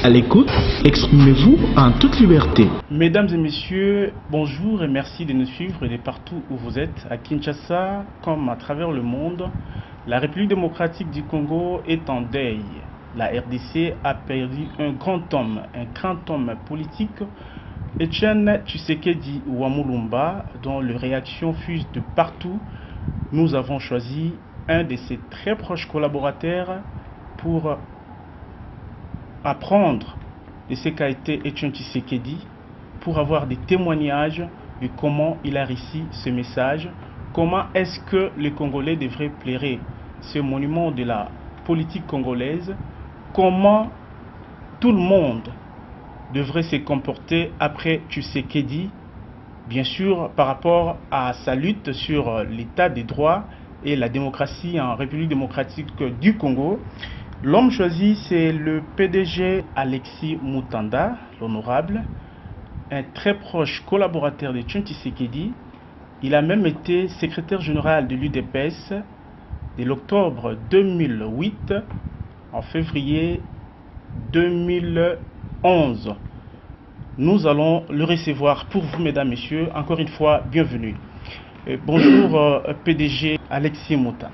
à l'écoute, exprimez-vous en toute liberté. Mesdames et messieurs, bonjour et merci de nous suivre de partout où vous êtes. À Kinshasa, comme à travers le monde, la République démocratique du Congo est en deuil. La RDC a perdu un grand homme politique, Etienne Tshisekedi Wamulumba, dont les réactions fusent de partout. Nous avons choisi un de ses très proches collaborateurs pour apprendre de ce qu'a été Etienne Tshisekedi, pour avoir des témoignages de comment il a réussi ce message, comment est-ce que les Congolais devraient plairer ce monument de la politique congolaise, comment tout le monde devrait se comporter après Tshisekedi, bien sûr par rapport à sa lutte sur l'état des droits et la démocratie en République démocratique du Congo. L'homme choisi, c'est le PDG Alexis Mutanda, l'honorable, un très proche collaborateur de Etienne Tshisekedi. Il a même été secrétaire général de l'UDPS de l'octobre 2008 en février 2011. Nous allons le recevoir pour vous, mesdames, messieurs. Encore une fois, bienvenue. Bonjour, PDG Alexis Mutanda.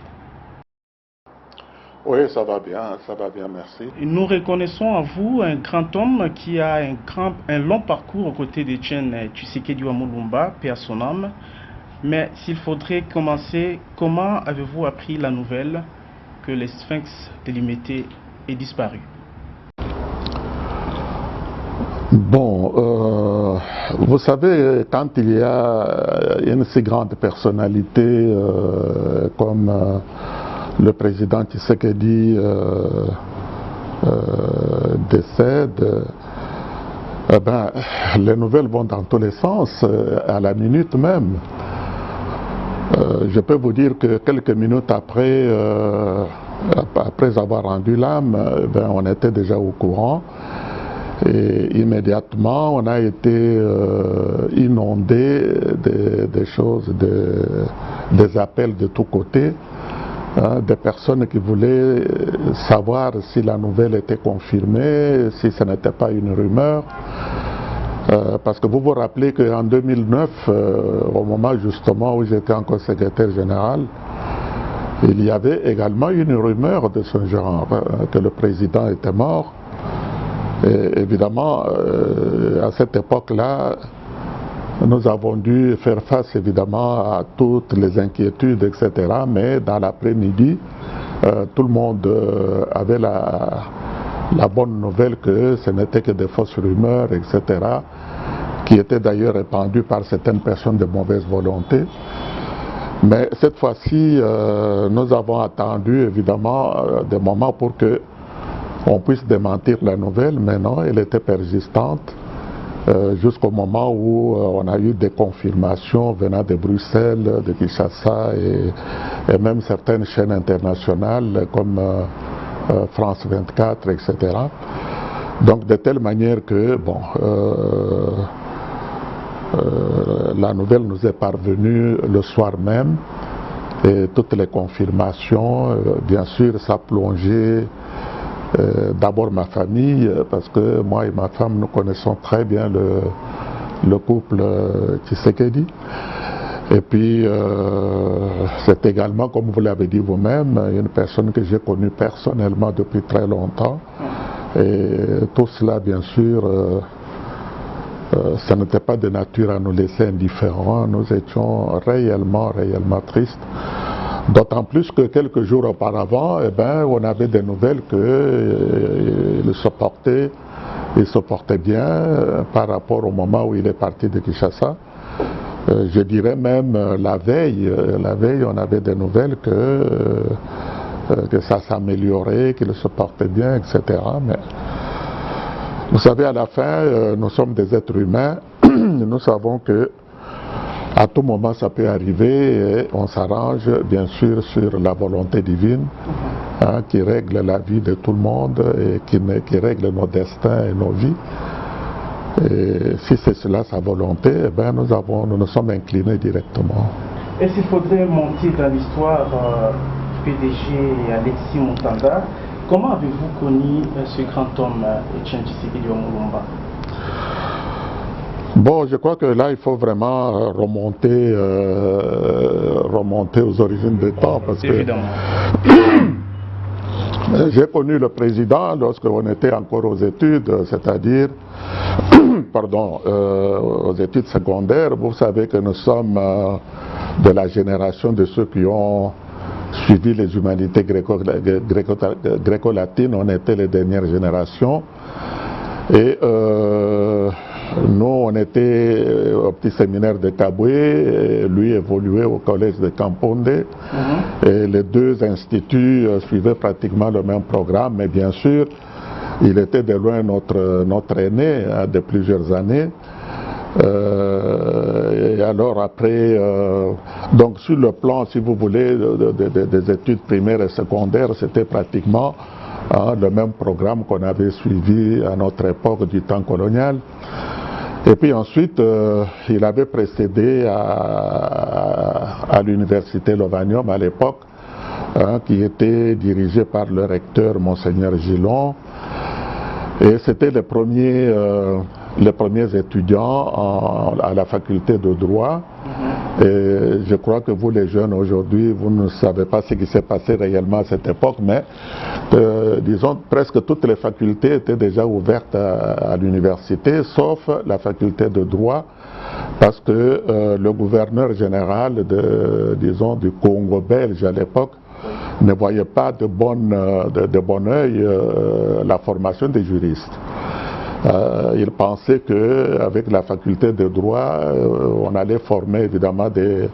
Oui, ça va bien, merci. Nous reconnaissons en vous un grand homme qui a un long parcours aux côtés d'Etienne Tshisekedi Wamulumba, paix à son âme. Mais s'il faudrait commencer, comment avez-vous appris la nouvelle que le Sphinx de Limete est disparu? Bon, vous savez, quand il y a une si grande personnalité comme le président Tshisekedi décède, les nouvelles vont dans tous les sens, à la minute même. Je peux vous dire que quelques minutes après avoir rendu l'âme, on était déjà au courant. Et immédiatement, on a été inondé des choses, des appels de tous côtés. Des personnes qui voulaient savoir si la nouvelle était confirmée, si ce n'était pas une rumeur. Parce que vous vous rappelez qu'en 2009, au moment justement où j'étais encore secrétaire général, il y avait également une rumeur de ce genre, que le président était mort. Et évidemment, à cette époque-là, nous avons dû faire face évidemment à toutes les inquiétudes, etc. Mais dans l'après-midi, tout le monde avait la bonne nouvelle que ce n'était que des fausses rumeurs, etc. qui étaient d'ailleurs répandues par certaines personnes de mauvaise volonté. Mais cette fois-ci, nous avons attendu évidemment des moments pour que on puisse démentir la nouvelle, mais non, elle était persistante. Jusqu'au moment où on a eu des confirmations venant de Bruxelles, de Kinshasa et même certaines chaînes internationales comme France 24, etc. Donc de telle manière que la nouvelle nous est parvenue le soir même et toutes les confirmations, bien sûr, ça a plongé d'abord ma famille, parce que moi et ma femme, nous connaissons très bien le couple Tshisekedi. Et puis, c'est également, comme vous l'avez dit vous-même, une personne que j'ai connue personnellement depuis très longtemps. Et tout cela, bien sûr, ça n'était pas de nature à nous laisser indifférents. Nous étions réellement tristes. D'autant plus que quelques jours auparavant, on avait des nouvelles qu'il se portait bien par rapport au moment où il est parti de Kinshasa. Je dirais même la veille, on avait des nouvelles que ça s'améliorait, qu'il se portait bien, etc. Mais vous savez, à la fin, nous sommes des êtres humains. Nous savons que à tout moment, ça peut arriver et on s'arrange, bien sûr, sur la volonté divine qui règle la vie de tout le monde et qui règle nos destins et nos vies. Et si c'est cela sa volonté, nous nous sommes inclinés directement. Est-ce qu'il faudrait monter dans l'histoire PDG Alexis Mutanda? Comment avez-vous connu ce grand homme, Etienne Tshisekedi Lumumba? Bon, je crois que là, il faut vraiment remonter aux origines des temps, parce Évidemment. que j'ai connu le président lorsqu'on était encore aux études, c'est-à-dire pardon, aux études secondaires. Vous savez que nous sommes de la génération de ceux qui ont suivi les humanités gréco-latines. On était les dernières générations. Et nous, on était au petit séminaire de Kaboué, lui évoluait au collège de Kamponde. Et les deux instituts suivaient pratiquement le même programme, mais bien sûr, il était de loin notre aîné de plusieurs années. Et alors après, donc sur le plan, si vous voulez, des études primaires et secondaires, c'était pratiquement le même programme qu'on avait suivi à notre époque du temps colonial. Et puis ensuite, il avait précédé à l'université Lovanium à l'époque, qui était dirigée par le recteur Monseigneur Gillon. Et c'était les premiers étudiants à la faculté de droit. Et je crois que vous les jeunes aujourd'hui, vous ne savez pas ce qui s'est passé réellement à cette époque, mais disons presque toutes les facultés étaient déjà ouvertes à l'université, sauf la faculté de droit, parce que le gouverneur général du Congo belge à l'époque ne voyait pas de bon œil la formation des juristes. Il pensait qu'avec la faculté de droit, on allait former évidemment des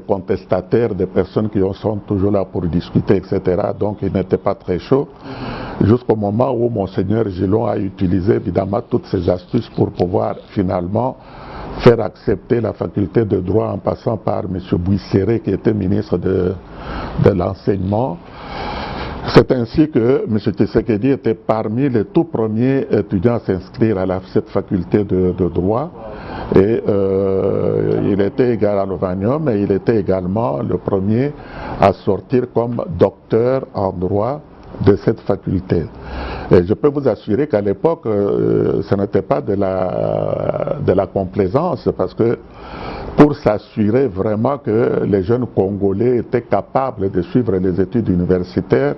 contestataires, des personnes qui sont toujours là pour discuter, etc. Donc il n'était pas très chaud, jusqu'au moment où Monseigneur Gillon a utilisé évidemment toutes ces astuces pour pouvoir finalement faire accepter la faculté de droit en passant par M. Bouisséré, qui était ministre de l'enseignement. C'est ainsi que M. Tshisekedi était parmi les tout premiers étudiants à s'inscrire à cette faculté de droit. Et il était égal à Lovanium, et il était également le premier à sortir comme docteur en droit de cette faculté. Et je peux vous assurer qu'à l'époque, ce n'était pas de la complaisance, parce que pour s'assurer vraiment que les jeunes Congolais étaient capables de suivre les études universitaires,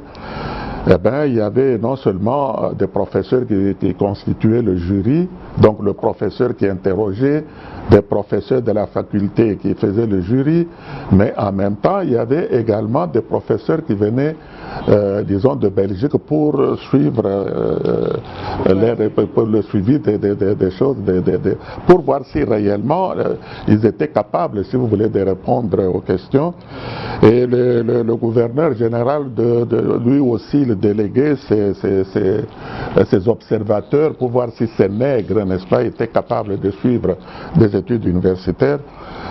eh bien, il y avait non seulement des professeurs qui constituaient le jury, donc le professeur qui interrogeait, des professeurs de la faculté qui faisaient le jury, mais en même temps, il y avait également des professeurs qui venaient, disons, de Belgique pour suivre pour le suivi des choses, pour voir si réellement ils étaient capables, si vous voulez, de répondre aux questions. Et le gouverneur général, lui aussi, le délégué ses observateurs pour voir si ces nègres, n'est-ce pas, étaient capables de suivre des études universitaires.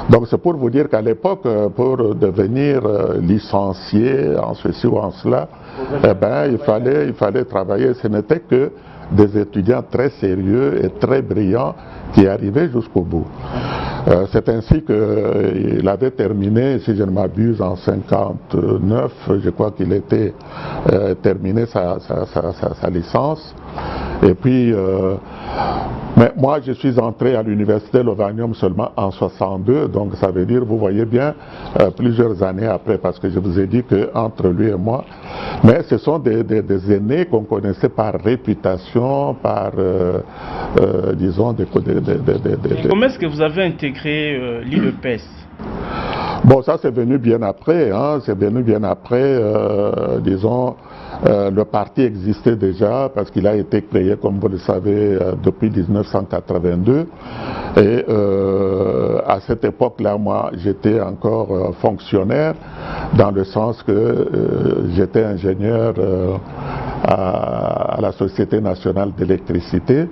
Donc c'est pour vous dire qu'à l'époque, pour devenir licencié en ceci ou en cela, eh ben, il fallait travailler. Ce n'était que des étudiants très sérieux et très brillants qui arrivaient jusqu'au bout. C'est ainsi qu'il avait terminé, si je ne m'abuse, en 59, je crois qu'il était terminé sa licence. Et puis, mais moi je suis entré à l'université Lovanium seulement en 62, donc ça veut dire, vous voyez bien, plusieurs années après, parce que je vous ai dit qu'entre lui et moi, mais ce sont des aînés qu'on connaissait par réputation, par, disons, Comment est-ce que vous avez intégré l'IEPS? Bon, ça c'est venu bien après, hein, c'est venu bien après, disons, le parti existait déjà parce qu'il a été créé, comme vous le savez, depuis 1982. Et à cette époque-là, moi, j'étais encore fonctionnaire, dans le sens que j'étais ingénieur à la Société nationale d'électricité.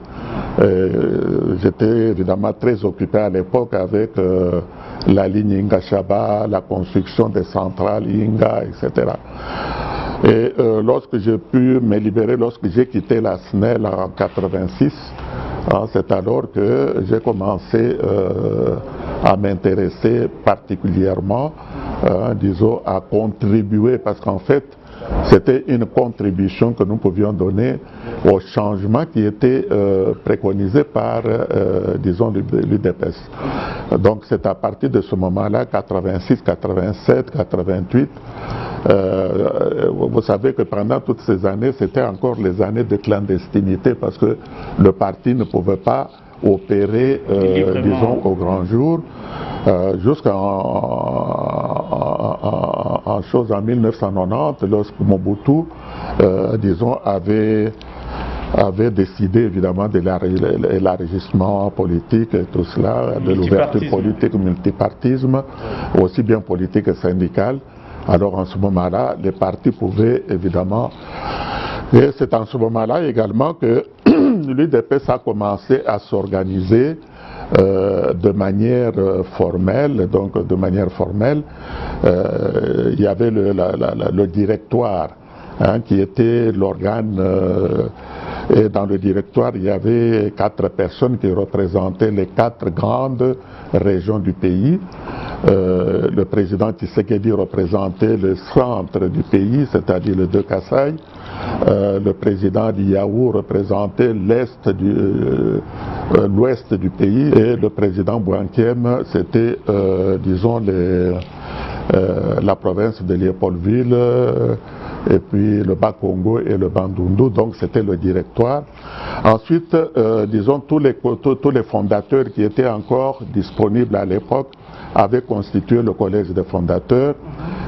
J'étais évidemment très occupé à l'époque avec la ligne Inga-Chaba, la construction des centrales Inga, etc. Et lorsque j'ai pu me libérer, lorsque j'ai quitté la SNEL en 86, hein, c'est alors que j'ai commencé à m'intéresser particulièrement disons, à contribuer, parce qu'en fait, c'était une contribution que nous pouvions donner au changement qui était préconisé par, disons, l'UDPS. Donc c'est à partir de ce moment-là, 86, 87, 88, vous savez que pendant toutes ces années, c'était encore les années de clandestinité, parce que le parti ne pouvait pas opérer, disons, au grand jour, jusqu'en chose en 1990, lorsque Mobutu, disons, avait décidé évidemment de l'élargissement politique et tout cela, de l'ouverture politique, multipartisme, aussi bien politique que syndical. Alors en ce moment-là, les partis pouvaient évidemment... Et c'est en ce moment-là également que l'UDPS a commencé à s'organiser de manière formelle. Donc de manière formelle, il y avait le directoire, qui était l'organe, et dans le directoire il y avait 4 personnes qui représentaient les 4 grandes régions du pays. Le président Tshisekedi représentait le centre du pays, c'est-à-dire le de Kasaï. Le président Liaou représentait l'ouest du pays, et le président Bouankiem, c'était, disons, la province de Léopoldville, et puis le Bas-Congo et le Bandundu, donc c'était le directoire. Ensuite, disons, tous les fondateurs qui étaient encore disponibles à l'époque avaient constitué le collège des fondateurs,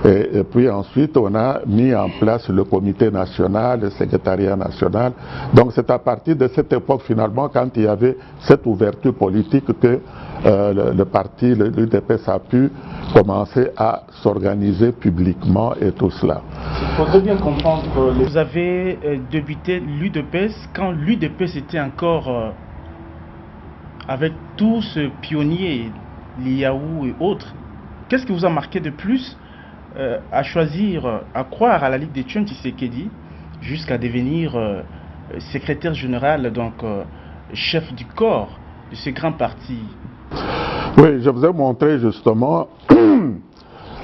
et puis ensuite on a mis en place le comité national, le secrétariat national. Donc c'est à partir de cette époque finalement, quand il y avait cette ouverture politique, que le parti, l'UDPS, a pu commencer à s'organiser publiquement et tout cela. Il faudrait bien comprendre que vous avez débuté l'UDPS quand l'UDPS était encore avec tous ce pionniers, Liaou et autres. Qu'est-ce qui vous a marqué de plus à choisir, à croire à la Ligue d'Étienne Tshisekedi jusqu'à devenir secrétaire général, donc chef du corps de ce grand parti? Oui, je vous ai montré justement,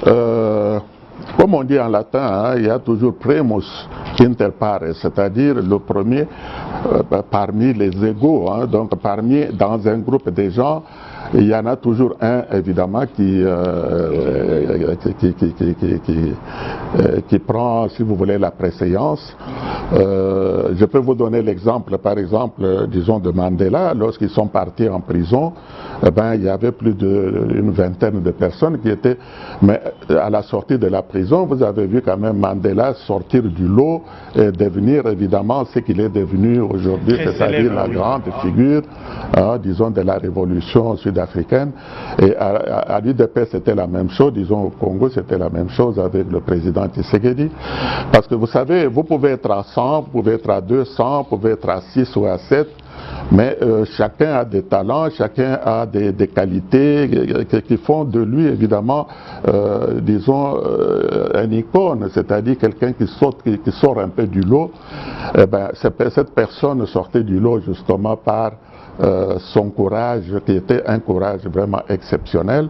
comme on dit en latin, il y a toujours primus inter pares, c'est-à-dire le premier parmi les égaux, donc dans un groupe de gens, il y en a toujours un, évidemment, qui prend, si vous voulez, la préséance. Je peux vous donner l'exemple, par exemple, disons, de Mandela. Lorsqu'ils sont partis en prison, il y avait plus d'une vingtaine de personnes qui étaient... Mais à la sortie de la prison, vous avez vu quand même Mandela sortir du lot et devenir, évidemment, ce qu'il est devenu aujourd'hui, c'est-à-dire la grande figure, disons, de la révolution sud-africaine. Et à l'UDP, c'était la même chose. Disons, au Congo, c'était la même chose avec le président Tshisekedi. Parce que vous savez, vous pouvez être à 100, vous pouvez être à 200, vous pouvez être à 6 ou à 7, mais chacun a des talents, chacun a des qualités qui font de lui, évidemment, disons, une icône, c'est-à-dire quelqu'un qui sort un peu du lot. Cette personne sortait du lot justement par son courage, qui était un courage vraiment exceptionnel.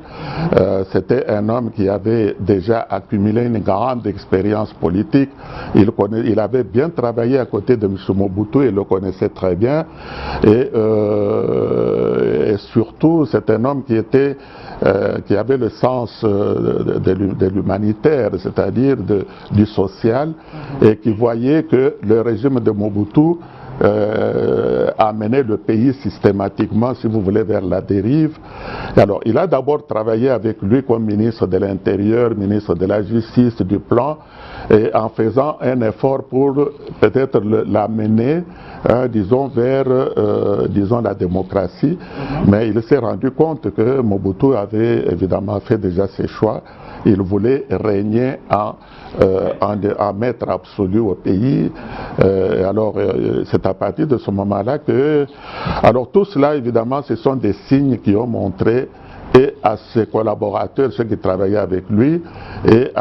C'était un homme qui avait déjà accumulé une grande expérience politique. Il avait bien travaillé à côté de M. Mobutu, il le connaissait très bien. Et surtout, c'est un homme qui avait le sens de l'humanitaire, c'est-à-dire du social, et qui voyait que le régime de Mobutu amener le pays systématiquement, si vous voulez, vers la dérive. Alors, il a d'abord travaillé avec lui comme ministre de l'Intérieur, ministre de la Justice, du Plan, et en faisant un effort pour peut-être l'amener, disons, vers, disons, la démocratie. Mais il s'est rendu compte que Mobutu avait évidemment fait déjà ses choix. Il voulait régner en maître absolu au pays. Alors, c'est à partir de ce moment-là que... Alors, tout cela, évidemment, ce sont des signes qui ont montré et à ses collaborateurs, ceux qui travaillaient avec lui, et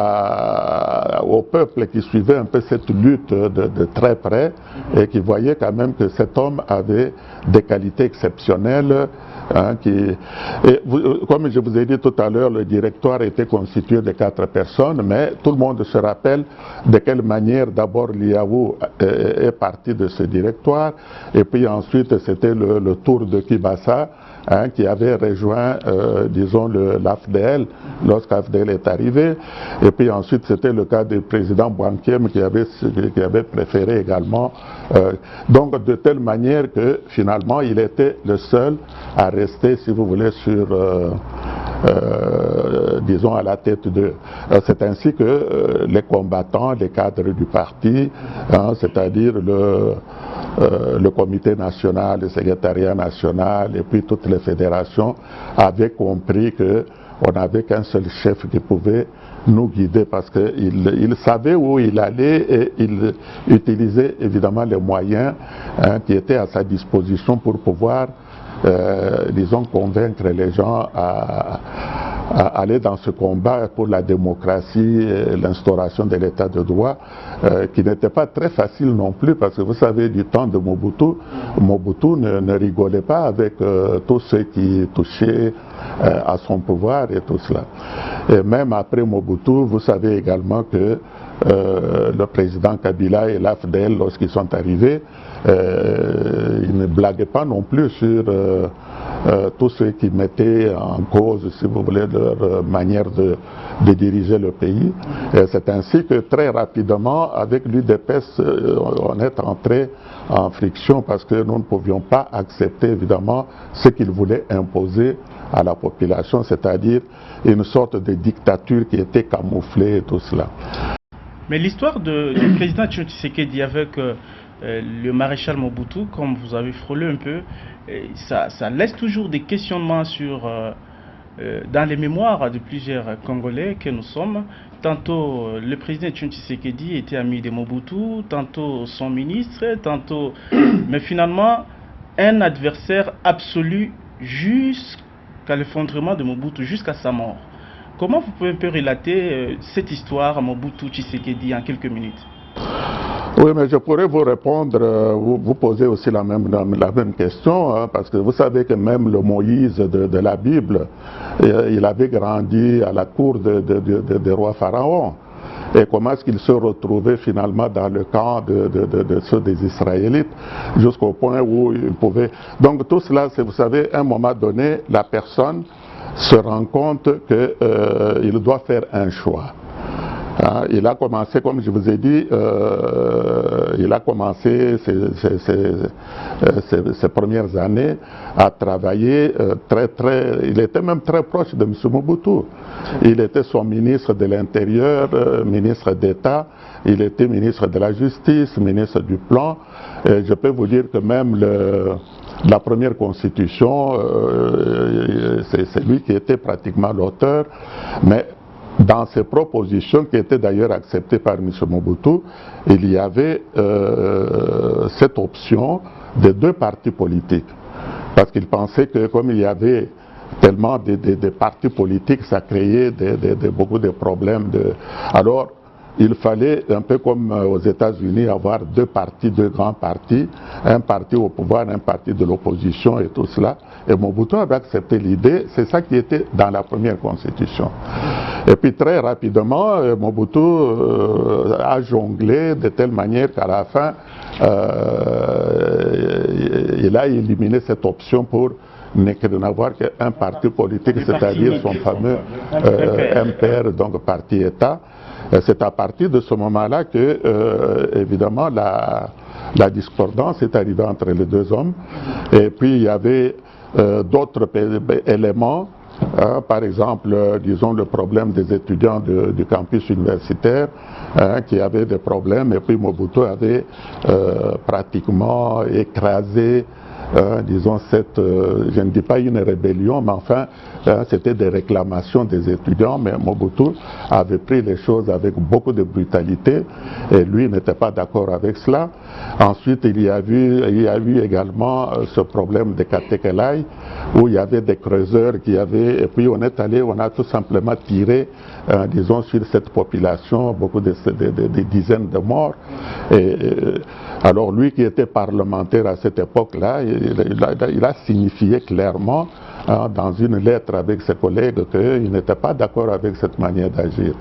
au peuple qui suivait un peu cette lutte de très près, et qui voyait quand même que cet homme avait des qualités exceptionnelles, Comme je vous ai dit tout à l'heure, le directoire était constitué de 4 personnes, mais tout le monde se rappelle de quelle manière d'abord Liaou est parti de ce directoire, et puis ensuite c'était le tour de Kibasa, qui avait rejoint, disons, l'AFDL lorsqu'AFDL est arrivé. Et puis ensuite, c'était le cas du président Bouankiem qui avait préféré également. Donc, de telle manière que finalement, il était le seul à rester, si vous voulez, sur, disons, à la tête de... C'est ainsi que les combattants, les cadres du parti, c'est-à-dire le comité national, le secrétariat national et puis toutes les fédérations avaient compris qu'on n'avait qu'un seul chef qui pouvait nous guider parce qu'il savait où il allait et il utilisait évidemment les moyens qui étaient à sa disposition pour pouvoir, disons, convaincre les gens à aller dans ce combat pour la démocratie et l'instauration de l'état de droit, qui n'était pas très facile non plus, parce que vous savez, du temps de Mobutu ne rigolait pas avec tous ceux qui touchaient à son pouvoir et tout cela. Et même après Mobutu, vous savez également que le président Kabila et l'AFDL, lorsqu'ils sont arrivés, ils ne blaguaient pas non plus sur tous ceux qui mettaient en cause, si vous voulez, leur manière de diriger le pays. C'est ainsi que très rapidement, avec l'UDPS, on est entré en friction parce que nous ne pouvions pas accepter évidemment ce qu'ils voulaient imposer à la population, c'est-à-dire une sorte de dictature qui était camouflée et tout cela. Mais l'histoire du président Tshisekedi avec le maréchal Mobutu, comme vous avez frôlé un peu, ça laisse toujours des questionnements dans les mémoires de plusieurs Congolais que nous sommes. Tantôt le président Tshisekedi était ami de Mobutu, tantôt son ministre, tantôt... Mais finalement, un adversaire absolu jusqu'à l'effondrement de Mobutu, jusqu'à sa mort. Comment vous pouvez un peu relater cette histoire à Mobutu-Tshisekedi en quelques minutes? Oui, mais je pourrais vous répondre, vous poser aussi la même question, parce que vous savez que même le Moïse de la Bible, il avait grandi à la cour des rois pharaons. Et comment est-ce qu'il se retrouvait finalement dans le camp de ceux des Israélites, jusqu'au point où il pouvait... Donc tout cela, c'est, vous savez, à un moment donné, la personne se rend compte qu'il doit faire un choix. Il a commencé, comme je vous ai dit, il a commencé ses premières années à travailler il était même très proche de M. Mobutu. Il était son ministre de l'Intérieur, ministre d'État, il était ministre de la Justice, ministre du Plan. Et je peux vous dire que même la première constitution, c'est lui qui était pratiquement l'auteur, mais dans ses propositions, qui étaient d'ailleurs acceptées par M. Mobutu, il y avait cette option de 2 partis politiques. Parce qu'il pensait que comme il y avait tellement de partis politiques, ça créait beaucoup de problèmes. Alors, il fallait, un peu comme aux États-Unis, avoir 2 partis, 2 grands partis, un parti au pouvoir, un parti de l'opposition et tout cela. Et Mobutu avait accepté l'idée, c'est ça qui était dans la première constitution. Et puis très rapidement, Mobutu a jonglé de telle manière qu'à la fin, il a éliminé cette option pour n'avoir qu'un parti politique, c'est-à-dire son fameux MPR, donc parti-État. C'est à partir de ce moment-là que, évidemment, la discordance est arrivée entre les 2 hommes. Et puis, il y avait d'autres éléments, par exemple, disons, le problème des étudiants du campus universitaire, qui avaient des problèmes. Et puis, Mobutu avait pratiquement écrasé, disons, je ne dis pas une rébellion, mais enfin, c'était des réclamations des étudiants, mais Mobutu avait pris les choses avec beaucoup de brutalité, et lui n'était pas d'accord avec cela. Ensuite, il y a eu également ce problème de Katekelai, où il y avait des creuseurs et puis on a tout simplement tiré, disons, sur cette population, beaucoup de dizaines de morts. Alors lui qui était parlementaire à cette époque-là, il a signifié clairement dans une lettre avec ses collègues qu'il n'était pas d'accord avec cette manière d'agir.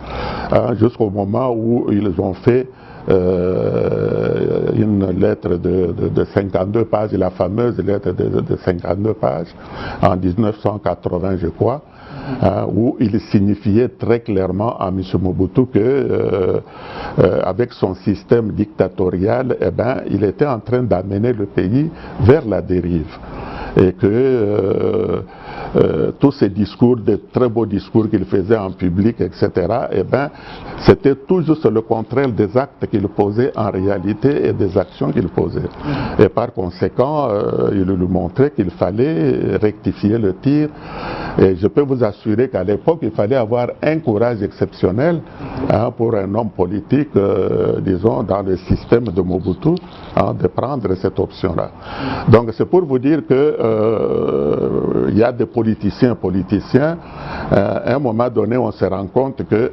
Jusqu'au moment où ils ont fait une lettre de 52 pages, la fameuse lettre de 52 pages, en 1980 je crois, où il signifiait très clairement à M. Mobutu que avec son système dictatorial, eh ben, il était en train d'amener le pays vers la dérive. Et que tous ces discours, de très beaux discours qu'il faisait en public, etc., eh ben, c'était tout juste le contraire des actes qu'il posait en réalité et des actions qu'il posait. Et par conséquent, il lui montrait qu'il fallait rectifier le tir. Et je peux vous assurer qu'à l'époque, il fallait avoir un courage exceptionnel pour un homme politique, disons, dans le système de Mobutu, de prendre cette option-là. Donc c'est pour vous dire que il y a des politiciens, à un moment donné, on se rend compte que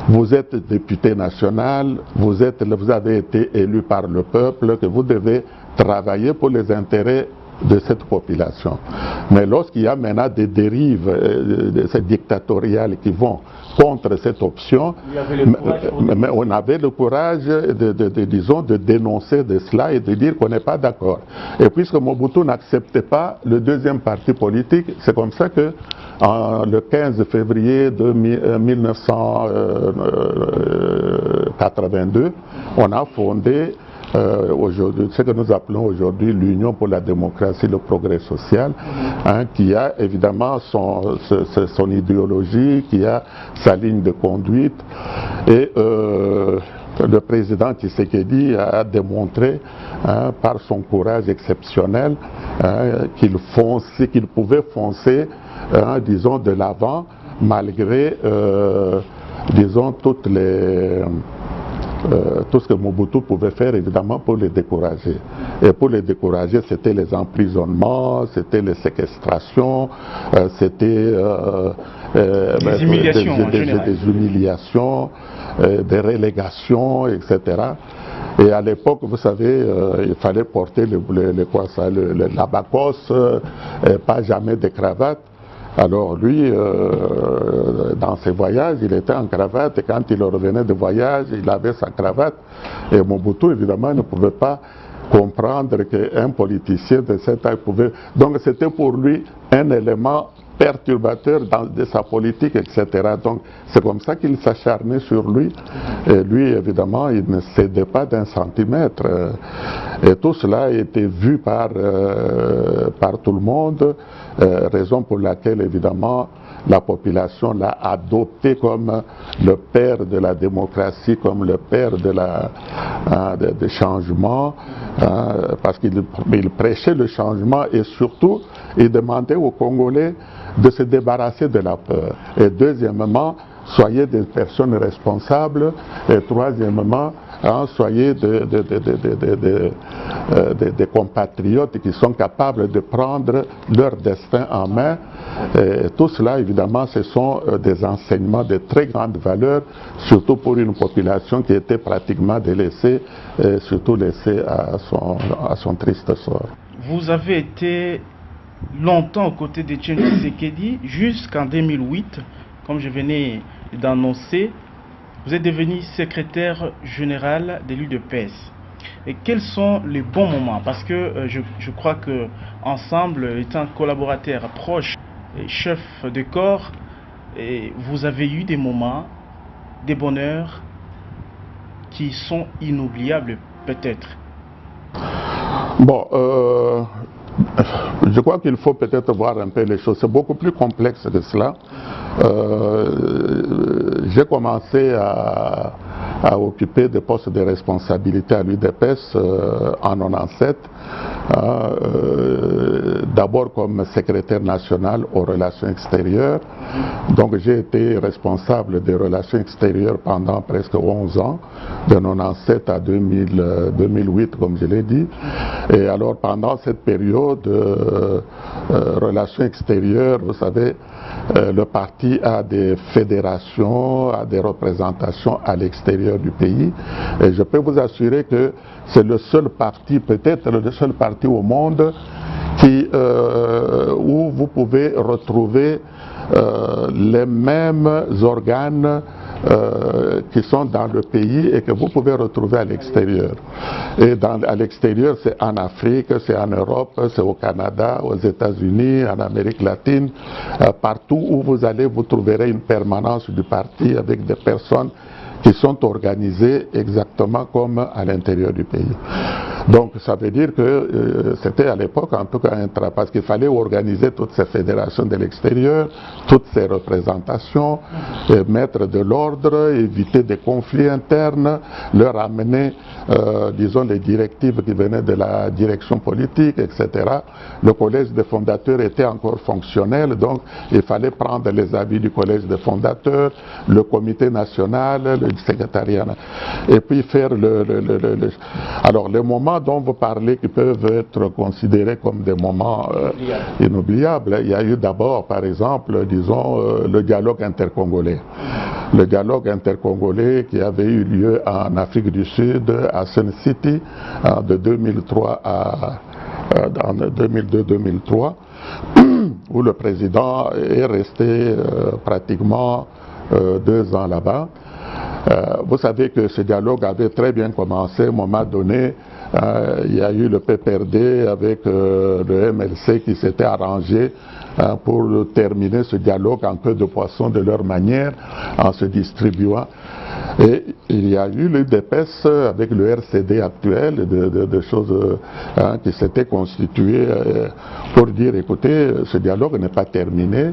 vous êtes député national, vous avez été élu par le peuple, que vous devez travailler pour les intérêts de cette population. Mais lorsqu'il y a maintenant des dérives dictatoriales qui vont contre cette option, mais on avait le courage disons, de dénoncer de cela et de dire qu'on n'est pas d'accord. Et puisque Mobutu n'acceptait pas le deuxième parti politique, c'est comme ça que le 15 février de 1982, on a fondé ce que nous appelons aujourd'hui l'Union pour la démocratie et le progrès social, qui a évidemment son idéologie, qui a sa ligne de conduite. Et le président Tshisekedi a démontré par son courage exceptionnel qu'il pouvait foncer, disons, de l'avant, malgré, disons, tout ce que Mobutu pouvait faire évidemment pour les décourager. Et pour les décourager, c'était les emprisonnements, c'était les séquestrations, c'était des humiliations, des relégations, etc. Et à l'époque, vous savez, il fallait porter l'abacos, pas jamais de cravate. Alors lui, dans ses voyages, il était en cravate et quand il revenait de voyage, il avait sa cravate. Et Mobutu, évidemment, ne pouvait pas comprendre qu'un politicien de cette taille pouvait... Donc c'était pour lui un élément perturbateur de sa politique, etc. Donc c'est comme ça qu'il s'acharnait sur lui. Et lui, évidemment, il ne cédait pas d'un centimètre. Et tout cela a été vu par tout le monde, raison pour laquelle, évidemment, la population l'a adopté comme le père de la démocratie, comme le père des changements, parce qu'il prêchait le changement et surtout, il demandait aux Congolais de se débarrasser de la peur. Et deuxièmement, soyez des personnes responsables. Et troisièmement, soyez des compatriotes qui sont capables de prendre leur destin en main. Et tout cela, évidemment, ce sont des enseignements de très grande valeur, surtout pour une population qui était pratiquement délaissée, et surtout laissée à son triste sort. Vous avez été longtemps aux côtés d'Etienne Tshisekedi jusqu'en 2008, comme je venais d'annoncer. Vous êtes devenu secrétaire général de l'UDPS. Et quels sont les bons moments? Parce que je crois que ensemble, étant collaborateurs proches et chefs de corps, et vous avez eu des moments, des bonheurs qui sont inoubliables peut-être. Bon, je crois qu'il faut peut-être voir un peu les choses. C'est beaucoup plus complexe que cela. J'ai commencé à occuper des postes de responsabilité à l'UDPS en 1997, d'abord comme secrétaire national aux relations extérieures. Donc j'ai été responsable des relations extérieures pendant presque 11 ans, de 1997 à 2008 comme je l'ai dit. Et alors pendant cette période, relations extérieures, vous savez, le parti a des fédérations, a des représentations à l'extérieur du pays. Et je peux vous assurer que c'est le seul parti, peut-être le seul parti au monde où vous pouvez retrouver les mêmes organes qui sont dans le pays et que vous pouvez retrouver à l'extérieur. Et à l'extérieur, c'est en Afrique, c'est en Europe, c'est au Canada, aux États-Unis, en Amérique latine. Partout où vous allez, vous trouverez une permanence du parti avec des personnes qui sont organisées exactement comme à l'intérieur du pays. Donc ça veut dire que c'était à l'époque en tout cas parce qu'il fallait organiser toutes ces fédérations de l'extérieur, toutes ces représentations, mettre de l'ordre, éviter des conflits internes, leur amener, disons, les directives qui venaient de la direction politique, etc. Le collège des fondateurs était encore fonctionnel, donc il fallait prendre les avis du collège des fondateurs, le comité national, le secrétariat, et puis faire alors les moments dont vous parlez qui peuvent être considérés comme des moments inoubliables, il y a eu d'abord, par exemple, disons, le dialogue intercongolais. Le dialogue intercongolais qui avait eu lieu en Afrique du Sud, à Sun City, de 2003 à 2002-2003, où le président est resté pratiquement 2 ans là-bas. Vous savez que ce dialogue avait très bien commencé. À un moment donné, il y a eu le PPRD avec le MLC qui s'était arrangé pour terminer ce dialogue en queue de poisson de leur manière, en se distribuant. Et il y a eu l'UDPS avec le RCD actuel, de choses qui s'étaient constituées pour dire, écoutez, ce dialogue n'est pas terminé,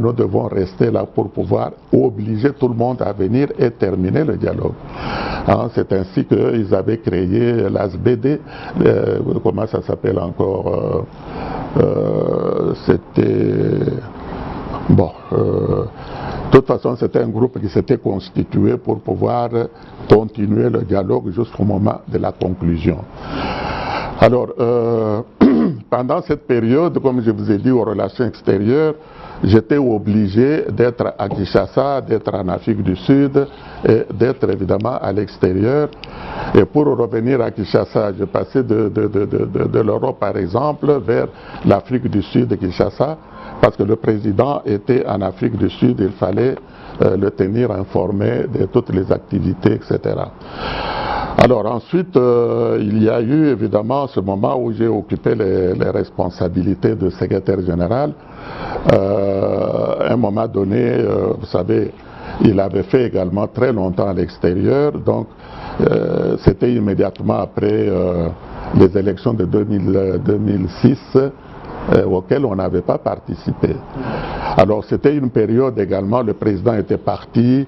nous devons rester là pour pouvoir obliger tout le monde à venir et terminer le dialogue. C'est ainsi qu'ils avaient créé l'ASBD, comment ça s'appelle encore, c'était... Bon, de toute façon, c'était un groupe qui s'était constitué pour pouvoir continuer le dialogue jusqu'au moment de la conclusion. Alors, pendant cette période, comme je vous ai dit, aux relations extérieures, j'étais obligé d'être à Kinshasa, d'être en Afrique du Sud et d'être évidemment à l'extérieur. Et pour revenir à Kinshasa, je passais de l'Europe par exemple vers l'Afrique du Sud, Kinshasa, parce que le président était en Afrique du Sud, il fallait le tenir informé de toutes les activités, etc. Alors ensuite, il y a eu évidemment ce moment où j'ai occupé les responsabilités de secrétaire général. À un moment donné, vous savez, il avait fait également très longtemps à l'extérieur, donc c'était immédiatement après les élections de 2006 auxquelles on n'avait pas participé. Alors c'était une période également, le président était parti,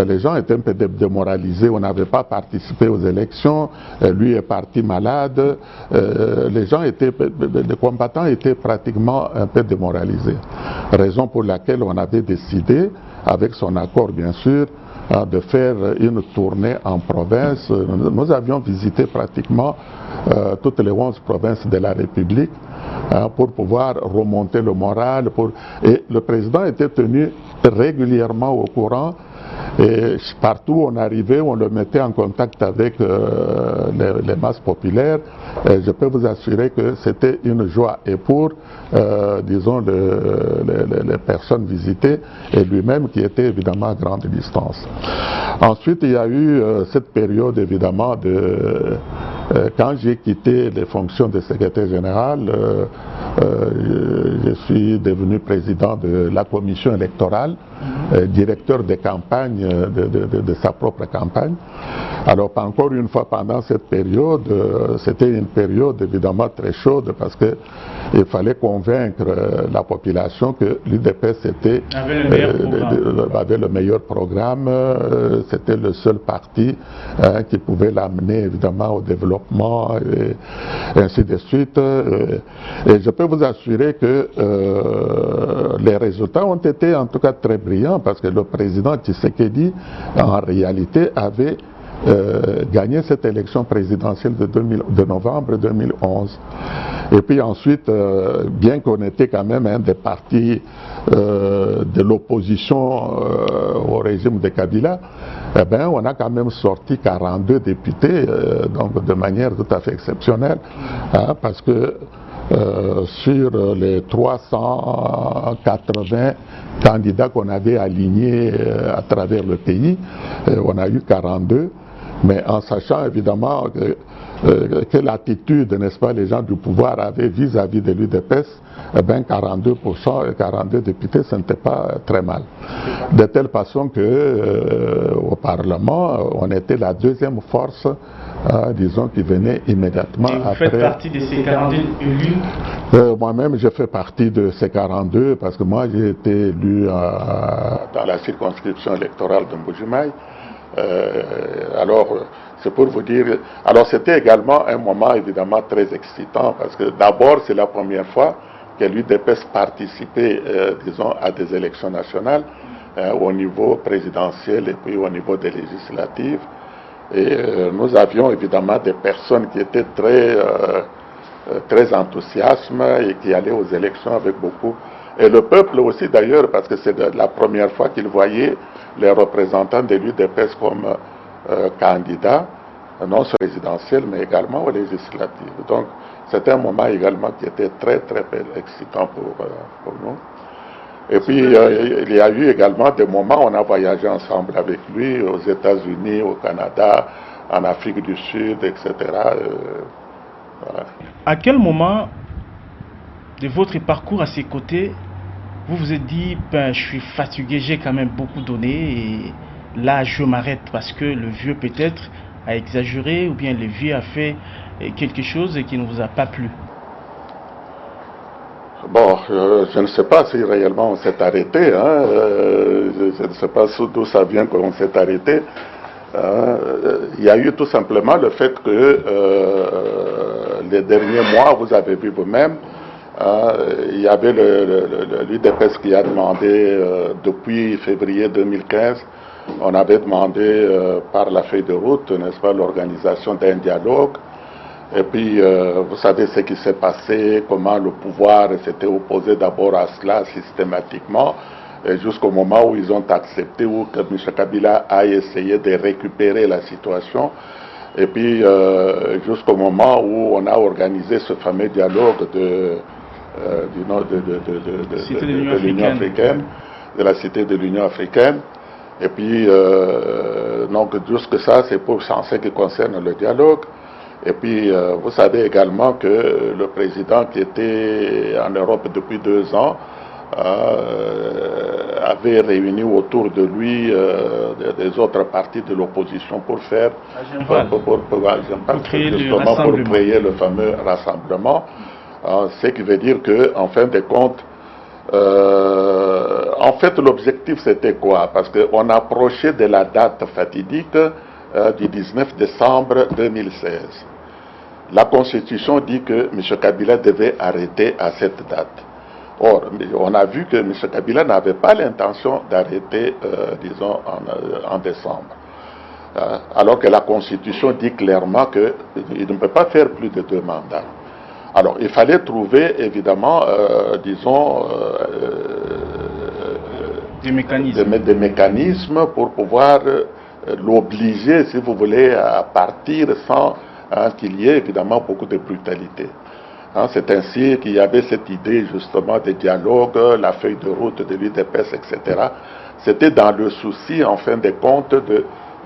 les gens étaient un peu démoralisés, on n'avait pas participé aux élections, lui est parti malade, les combattants étaient pratiquement un peu démoralisés. Raison pour laquelle on avait décidé, avec son accord bien sûr, de faire une tournée en province. Nous avions visité pratiquement toutes les 11 provinces de la République pour pouvoir remonter le moral. Et le président était tenu régulièrement au courant. Et partout où on arrivait, on le mettait en contact avec les masses populaires. Et je peux vous assurer que c'était une joie. Et pour, disons, les personnes visitées, et lui-même qui était évidemment à grande distance. Ensuite, il y a eu cette période évidemment quand j'ai quitté les fonctions de secrétaire général, je suis devenu président de la commission électorale, directeur des campagnes, de sa propre campagne. Alors encore une fois, pendant cette période, c'était une période évidemment très chaude parce que il fallait convaincre la population que l'UDPS avait le meilleur programme, c'était le seul parti qui pouvait l'amener évidemment au développement et ainsi de suite. Et je peux vous assurer que les résultats ont été en tout cas très brillants parce que le président Tshisekedi en réalité avait gagné cette élection présidentielle de novembre 2011. Et puis ensuite, bien qu'on était quand même un des partis de l'opposition au régime de Kabila, eh bien, on a quand même sorti 42 députés, donc de manière tout à fait exceptionnelle, parce que sur les 380 candidats qu'on avait alignés à travers le pays, on a eu 42, mais en sachant évidemment que l'attitude, n'est-ce pas, les gens du pouvoir avaient vis-à-vis de l'UDPS, eh bien 42% et 42 députés, ce n'était pas très mal. De telle façon que au Parlement, on était la deuxième force, disons, qui venait immédiatement après. Et vous faites partie de ces 42 élus? Moi-même, je fais partie de ces 42 parce que moi, j'ai été élu dans la circonscription électorale de Mbuji-Mayi. Alors, c'est pour vous dire. Alors, c'était également un moment évidemment très excitant parce que d'abord, c'est la première fois que l'UDPS participait, disons, à des élections nationales au niveau présidentiel et puis au niveau des législatives. Et nous avions évidemment des personnes qui étaient très enthousiastes et qui allaient aux élections avec beaucoup. Et le peuple aussi d'ailleurs, parce que c'est la première fois qu'ils voyaient les représentants de l'UDPS comme candidats, non seulement présidentiels, mais également aux législatives. Donc c'était un moment également qui était très excitant pour nous. Et puis il y a eu également des moments où on a voyagé ensemble avec lui aux États-Unis, au Canada, en Afrique du Sud, etc. Voilà. À quel moment de votre parcours à ses côtés, vous vous êtes dit, ben, je suis fatigué, j'ai quand même beaucoup donné et là je m'arrête parce que le vieux peut-être a exagéré ou bien le vieux a fait quelque chose qui ne vous a pas plu? Bon, je ne sais pas si réellement on s'est arrêté, hein, je ne sais pas d'où ça vient qu'on s'est arrêté. Il y a eu tout simplement le fait que les derniers mois, vous avez vu vous-même, il y avait l'UDPS qui a demandé depuis février 2015, on avait demandé par la feuille de route, n'est-ce pas, l'organisation d'un dialogue. Et puis, vous savez ce qui s'est passé, comment le pouvoir s'était opposé d'abord à cela systématiquement, jusqu'au moment où ils ont accepté, où M. Kabila a essayé de récupérer la situation. Et puis, jusqu'au moment où on a organisé ce fameux dialogue de l'Union africaine, de la Cité de l'Union africaine. Et puis, donc, jusque ça, c'est pour ce qui concerne le dialogue. Et puis, vous savez également que le président qui était en Europe depuis 2 ans avait réuni autour de lui des autres partis de l'opposition pour faire, pour créer le fameux rassemblement. Ce qui veut dire que, en fin de compte, en fait, l'objectif c'était quoi? Parce qu'on approchait de la date fatidique du 19 décembre 2016. La Constitution dit que M. Kabila devait arrêter à cette date. Or, on a vu que M. Kabila n'avait pas l'intention d'arrêter, disons, en décembre. Alors que la Constitution dit clairement qu'il ne peut pas faire plus de 2 mandats. Alors, il fallait trouver, évidemment, disons, des mécanismes pour pouvoir l'obliger, si vous voulez, à partir sans qu'il y ait évidemment beaucoup de brutalité. C'est ainsi qu'il y avait cette idée justement de dialogue, la feuille de route de l'UDPS, etc. C'était dans le souci, en fin de compte,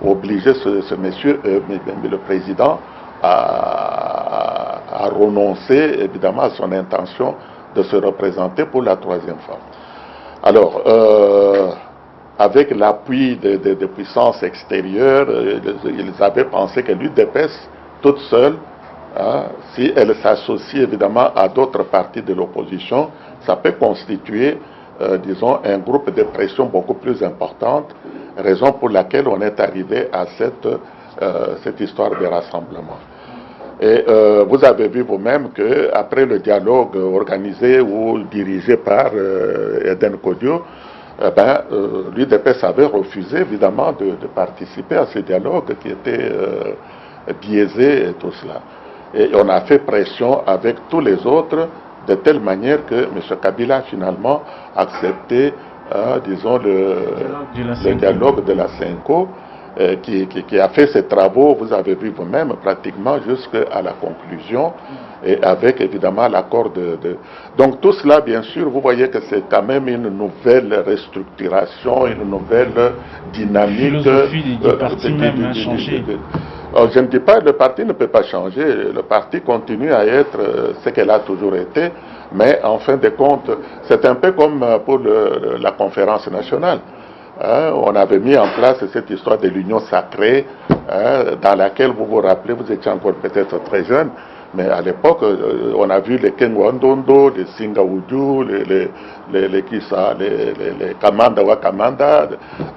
d'obliger ce monsieur, le président, à renoncer évidemment à son intention de se représenter pour la 3e fois. Alors, avec l'appui des puissances extérieures, ils avaient pensé que l'UDPS, toute seule, si elle s'associe évidemment à d'autres partis de l'opposition, ça peut constituer, disons, un groupe de pression beaucoup plus importante, raison pour laquelle on est arrivé à cette histoire de rassemblement. Et vous avez vu vous-même qu'après le dialogue organisé ou dirigé par Eden Kodio, l'UDPS avait refusé évidemment de participer à ce dialogue qui était biaisé et tout cela. Et on a fait pression avec tous les autres de telle manière que M. Kabila a finalement accepté, disons, le dialogue de la CENCO. qui a fait ses travaux, vous avez vu vous-même, pratiquement jusqu'à la conclusion, et avec évidemment l'accord Donc tout cela, bien sûr, vous voyez que c'est quand même une nouvelle restructuration, une nouvelle dynamique. La philosophie du parti même a changé. Je ne dis pas que le parti ne peut pas changer, le parti continue à être ce qu'elle a toujours été, mais en fin de compte, c'est un peu comme pour la conférence nationale. On avait mis en place cette histoire de l'union sacrée, dans laquelle vous vous rappelez, vous étiez encore peut-être très jeune, mais à l'époque, on a vu les Kengwandondo, les Singaoudou, les Kamanda Wakamanda,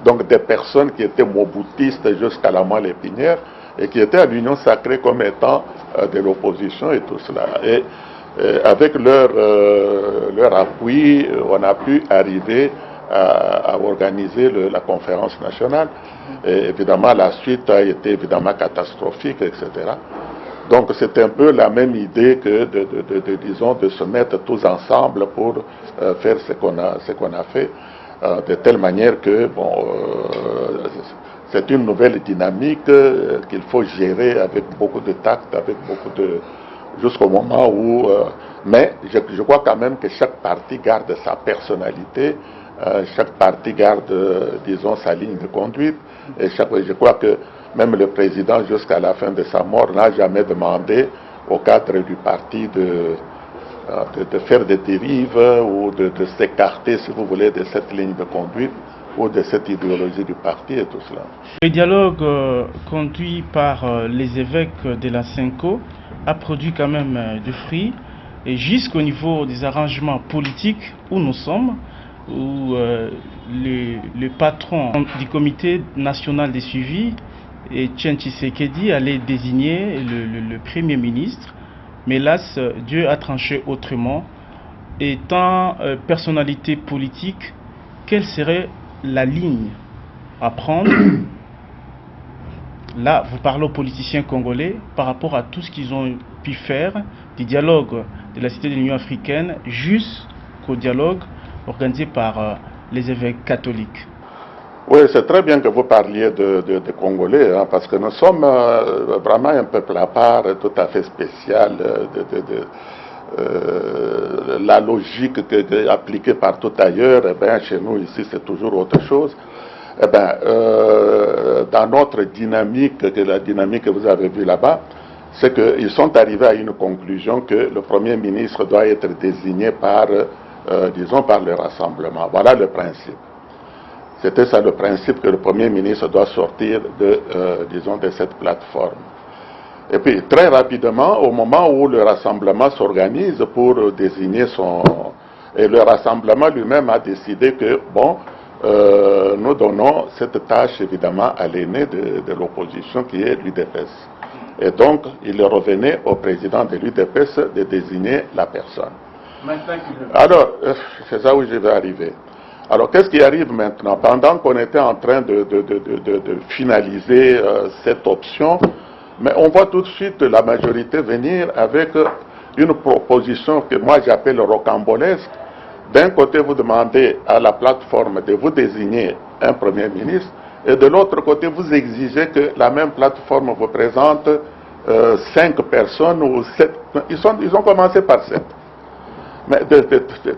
donc des personnes qui étaient moboutistes jusqu'à la moelle épinière et qui étaient à l'union sacrée comme étant de l'opposition et tout cela. Et avec leur appui, on a pu arriver à organiser la conférence nationale. Et évidemment, la suite a été évidemment catastrophique, etc. Donc c'est un peu la même idée que disons, de se mettre tous ensemble pour faire ce qu'on a fait, de telle manière que c'est une nouvelle dynamique qu'il faut gérer avec beaucoup de tact, avec beaucoup de jusqu'au moment où mais je crois quand même que chaque parti garde sa personnalité. Chaque parti garde, disons, sa ligne de conduite. Et je crois que même le président, jusqu'à la fin de sa mort, n'a jamais demandé au cadre du parti de faire des dérives ou de s'écarter, si vous voulez, de cette ligne de conduite ou de cette idéologie du parti et tout cela. Le dialogue conduit par les évêques de la Cinco a produit quand même du fruit, et jusqu'au niveau des arrangements politiques où nous sommes, où le patron du comité national de suivi, Etienne Tshisekedi, allait désigner le premier ministre. Mais hélas, Dieu a tranché autrement. Étant personnalité politique, quelle serait la ligne à prendre? Là, vous parlez aux politiciens congolais par rapport à tout ce qu'ils ont pu faire, du dialogue de la Cité de l'Union africaine jusqu'au dialogue organisé par les évêques catholiques. Oui, c'est très bien que vous parliez de Congolais, hein, parce que nous sommes vraiment un peuple à part, tout à fait spécial, la logique appliquée partout ailleurs, eh bien, chez nous ici c'est toujours autre chose. Eh bien, dans notre dynamique, la dynamique que vous avez vue là-bas, c'est qu'ils sont arrivés à une conclusion que le Premier ministre doit être désigné par disons par le rassemblement. Voilà le principe. C'était ça le principe, que le Premier ministre doit sortir disons, de cette plateforme. Et puis très rapidement, au moment où le rassemblement s'organise pour désigner son... Et le rassemblement lui-même a décidé que, bon, nous donnons cette tâche évidemment à l'aîné de l'opposition qui est l'UDPS. Et donc, il revenait au président de l'UDPS de désigner la personne. Alors, c'est ça où je vais arriver. Alors, qu'est-ce qui arrive maintenant? Pendant qu'on était en train de finaliser cette option, mais on voit tout de suite la majorité venir avec une proposition que moi j'appelle rocambolesque. D'un côté, vous demandez à la plateforme de vous désigner un Premier ministre, et de l'autre côté, vous exigez que la même plateforme vous présente 5 personnes ou 7. Ils ont commencé par 7. Mais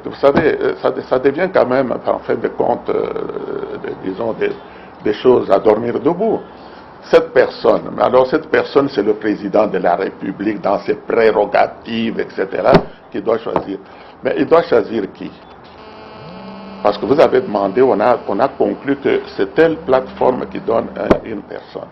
vous savez, ça devient quand même, en fin de compte, disons, des choses à dormir debout. Cette personne, alors cette personne, c'est le président de la République dans ses prérogatives, etc., qui doit choisir. Mais il doit choisir qui? Parce que vous avez demandé, on a conclu que c'est telle plateforme qui donne une personne.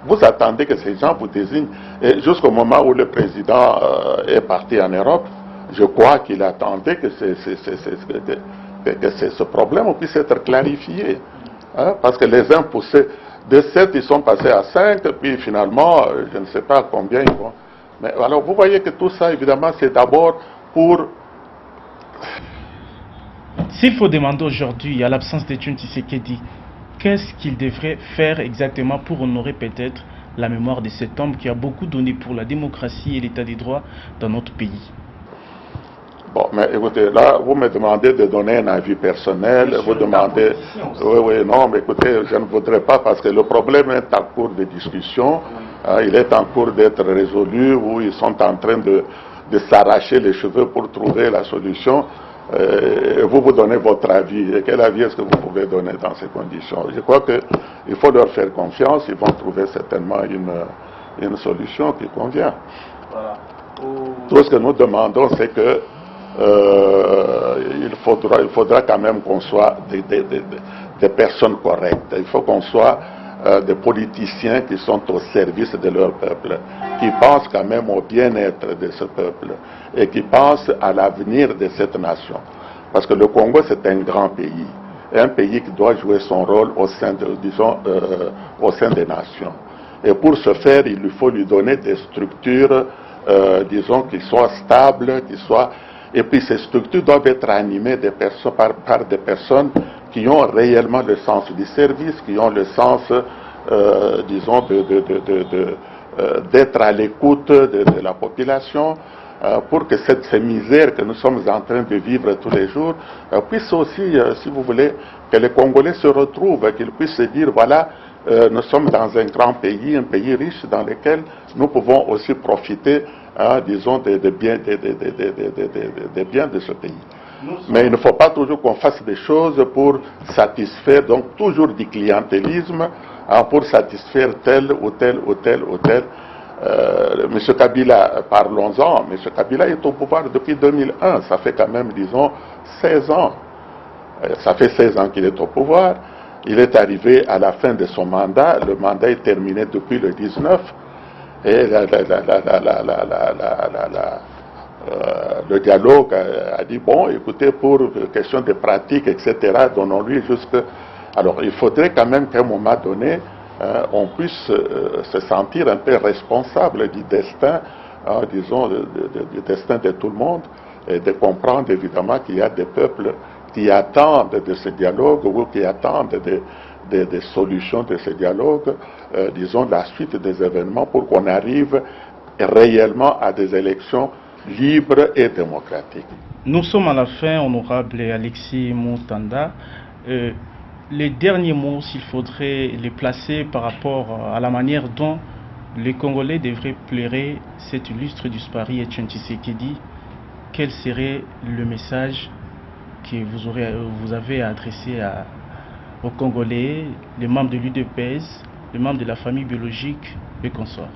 Vous attendez que ces gens vous désignent, et jusqu'au moment où le président est parti en Europe, je crois qu'il attendait que ce problème puisse être clarifié. Hein, parce que les uns poussaient, de 7 ils sont passés à 5, puis finalement, je ne sais pas combien ils vont. Mais alors vous voyez que tout ça, évidemment, c'est d'abord pour... S'il faut demander aujourd'hui, à l'absence d'Etienne Tshisekedi, qu'est-ce qu'il devrait faire exactement pour honorer peut-être la mémoire de cet homme qui a beaucoup donné pour la démocratie et l'état des droits dans notre pays? Bon, mais écoutez, là, vous me demandez de donner un avis personnel, vous demandez... Oui, oui, non, mais écoutez, je ne voudrais pas parce que le problème est en cours de discussion, il est en cours d'être résolu, où ils sont en train de s'arracher les cheveux pour trouver la solution. Vous donnez votre avis. Et quel avis est-ce que vous pouvez donner dans ces conditions? Je crois qu'il faut leur faire confiance, ils vont trouver certainement une solution qui convient. Voilà. Tout ce que nous demandons, c'est que il faudra quand même qu'on soit des personnes correctes. Il faut qu'on soit des politiciens qui sont au service de leur peuple, qui pensent quand même au bien-être de ce peuple et qui pensent à l'avenir de cette nation. Parce que le Congo, c'est un grand pays, un pays qui doit jouer son rôle au sein au sein des nations. Et pour ce faire, il lui faut lui donner des structures, disons, qui soient stables, et puis ces structures doivent être animées par des personnes qui ont réellement le sens du service, qui ont le sens, disons, d'être à l'écoute de la population, pour que ces misères que nous sommes en train de vivre tous les jours puissent aussi, si vous voulez, que les Congolais se retrouvent, qu'ils puissent se dire, voilà, nous sommes dans un grand pays, un pays riche dans lequel nous pouvons aussi profiter, disons, des biens de ce pays. Mais il ne faut pas toujours qu'on fasse des choses pour satisfaire, donc toujours du clientélisme, pour satisfaire tel ou tel ou tel ou tel. M. Kabila, parlons-en, M. Kabila est au pouvoir depuis 2001, ça fait quand même, disons, 16 ans. Ça fait 16 ans qu'il est au pouvoir. Il est arrivé à la fin de son mandat, le mandat est terminé depuis le 19, et le dialogue a dit, bon, écoutez, pour question de pratique, etc., donnons-lui jusque... Alors, il faudrait quand même qu'à un moment donné, on puisse se sentir un peu responsable du destin, disons, du destin de tout le monde, et de comprendre évidemment qu'il y a des peuples qui attendent de ce dialogue ou qui attendent des solutions de ce dialogue, disons, la suite des événements pour qu'on arrive réellement à des élections libres et démocratiques. Nous sommes à la fin, honorable Alexis Moutanda. Les derniers mots, s'il faudrait les placer par rapport à la manière dont les Congolais devraient pleurer cet illustre disparu Etienne Tshisekedi, quel serait le message que vous avez adressé aux Congolais, les membres de l'UDPS, les membres de la famille biologique et consorts?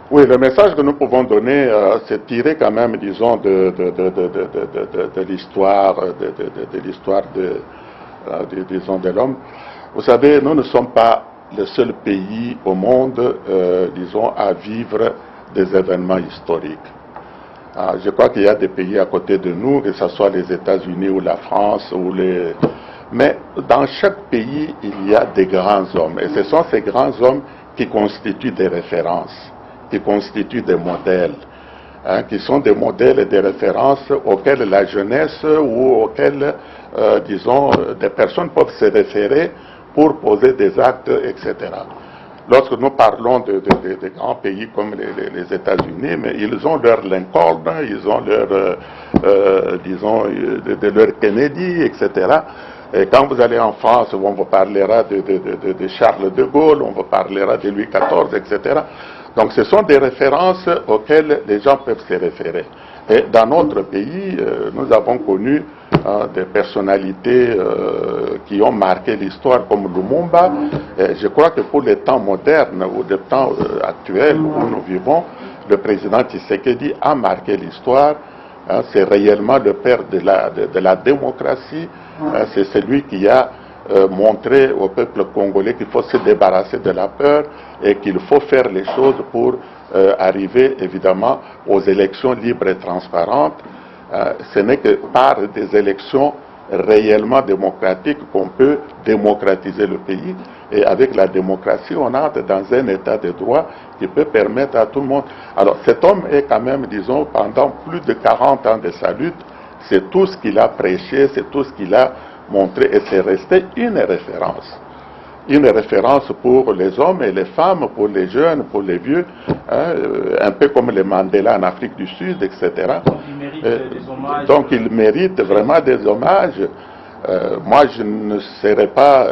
Oui, le message que nous pouvons donner, c'est tiré quand même, disons, de l'histoire, disons, de l'homme. Vous savez, nous ne sommes pas le seul pays au monde, disons, à vivre des événements historiques. Je crois qu'il y a des pays à côté de nous, que ce soit les États-Unis ou la France, mais dans chaque pays, il y a des grands hommes. Et ce sont ces grands hommes qui constituent des références, qui constituent des modèles, qui sont des modèles et des références auxquels la jeunesse ou auxquels, disons, des personnes peuvent se référer pour poser des actes, etc. Lorsque nous parlons de grands pays comme les États-Unis, mais ils ont leur Lincoln, ils ont leur, disons, leur Kennedy, etc. Et quand vous allez en France, on vous parlera de Charles de Gaulle, on vous parlera de Louis XIV, etc. Donc ce sont des références auxquelles les gens peuvent se référer. Et dans notre pays, nous avons connu des personnalités qui ont marqué l'histoire comme Lumumba. Et je crois que pour les temps modernes ou les temps actuels où nous vivons, le président Tshisekedi a marqué l'histoire. C'est réellement le père de la démocratie. C'est celui qui a montré au peuple congolais qu'il faut se débarrasser de la peur et qu'il faut faire les choses pour arriver évidemment aux élections libres et transparentes. Ce n'est que par des élections réellement démocratiques qu'on peut démocratiser le pays. Et avec la démocratie, on entre dans un état de droit qui peut permettre à tout le monde. Alors cet homme est quand même, disons, pendant plus de 40 ans de sa lutte, c'est tout ce qu'il a prêché, c'est tout ce qu'il a montré et c'est resté une référence. Une référence pour les hommes et les femmes, pour les jeunes, pour les vieux. un peu comme les Mandela en Afrique du Sud, etc. Donc il mérite des hommages. Donc il mérite vraiment des hommages. Moi, je ne serais pas,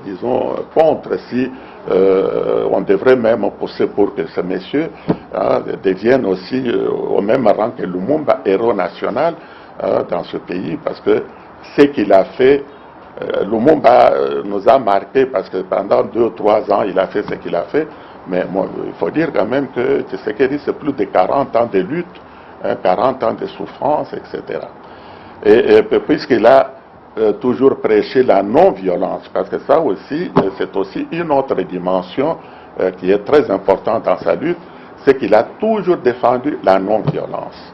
disons, contre si on devrait même pousser pour que ce monsieur devienne aussi au même rang que Lumumba, héros national dans ce pays, parce que ce qu'il a fait, Lumumba nous a marqué parce que pendant 2 ou 3 ans, il a fait ce qu'il a fait. Mais moi, il faut dire quand même que Tshisekedi, c'est plus de 40 ans de lutte, 40 ans de souffrance, etc. Et puisqu'il a toujours prêché la non-violence, parce que ça aussi, c'est aussi une autre dimension qui est très importante dans sa lutte, c'est qu'il a toujours défendu la non-violence.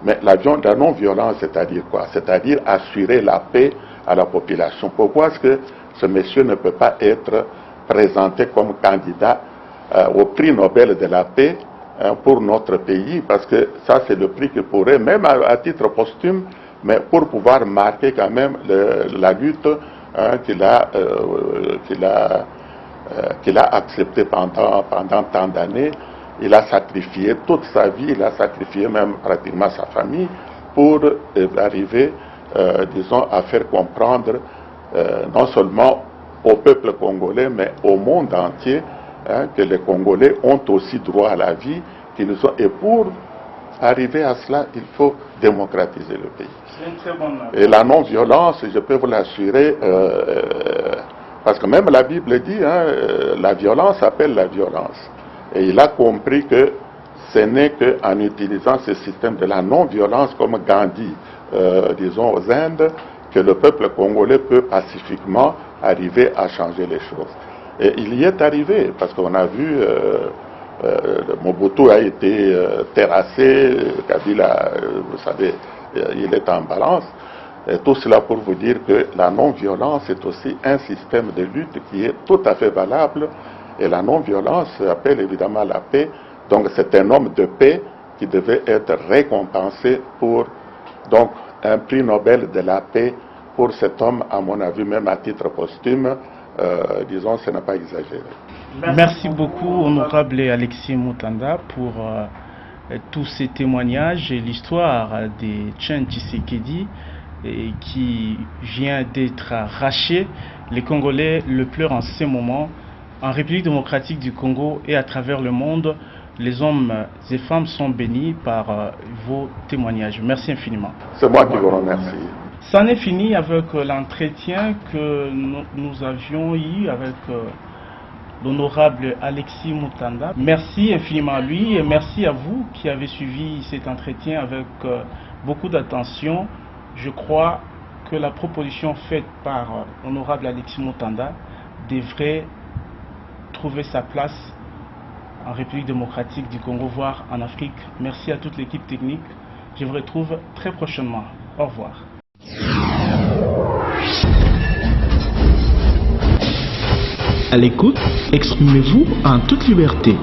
Mais la non-violence, c'est-à-dire quoi? C'est-à-dire assurer la paix à la population. Pourquoi est-ce que ce monsieur ne peut pas être présenté comme candidat au prix Nobel de la paix pour notre pays? Parce que ça, c'est le prix qu'il pourrait, même à titre posthume, mais pour pouvoir marquer quand même la lutte qu'il a acceptée pendant tant d'années. Il a sacrifié toute sa vie, il a sacrifié même pratiquement sa famille pour arriver, disons, à faire comprendre non seulement au peuple congolais, mais au monde entier, que les Congolais ont aussi droit à la vie, et pour arriver à cela, il faut démocratiser le pays. C'est une très bonne... Et la non-violence, je peux vous l'assurer, parce que même la Bible dit, la violence appelle la violence. Et il a compris que ce n'est qu'en utilisant ce système de la non-violence comme Gandhi, disons aux Indes, que le peuple congolais peut pacifiquement arriver à changer les choses. Et il y est arrivé, parce qu'on a vu, Mobutu a été terrassé, Kabila, vous savez, il est en balance. Et tout cela pour vous dire que la non-violence est aussi un système de lutte qui est tout à fait valable. Et la non-violence appelle évidemment la paix. Donc c'est un homme de paix qui devait être récompensé pour donc un prix Nobel de la paix pour cet homme, à mon avis, même à titre posthume, disons, ce n'est pas exagéré. Merci beaucoup, honorable Alexis Mutanda, pour tous ces témoignages et l'histoire de Etienne Tshisekedi qui vient d'être arraché. Les Congolais le pleurent en ce moment. En République démocratique du Congo et à travers le monde, les hommes et femmes sont bénis par vos témoignages. Merci infiniment. C'est moi qui vous remercie. Ça en est fini avec l'entretien que nous avions eu avec l'honorable Alexis Mutanda. Merci infiniment à lui et merci à vous qui avez suivi cet entretien avec beaucoup d'attention. Je crois que la proposition faite par l'honorable Alexis Mutanda devrait trouver sa place en République démocratique du Congo, voire en Afrique. Merci à toute l'équipe technique. Je vous retrouve très prochainement. Au revoir. À l'écoute, exprimez-vous en toute liberté.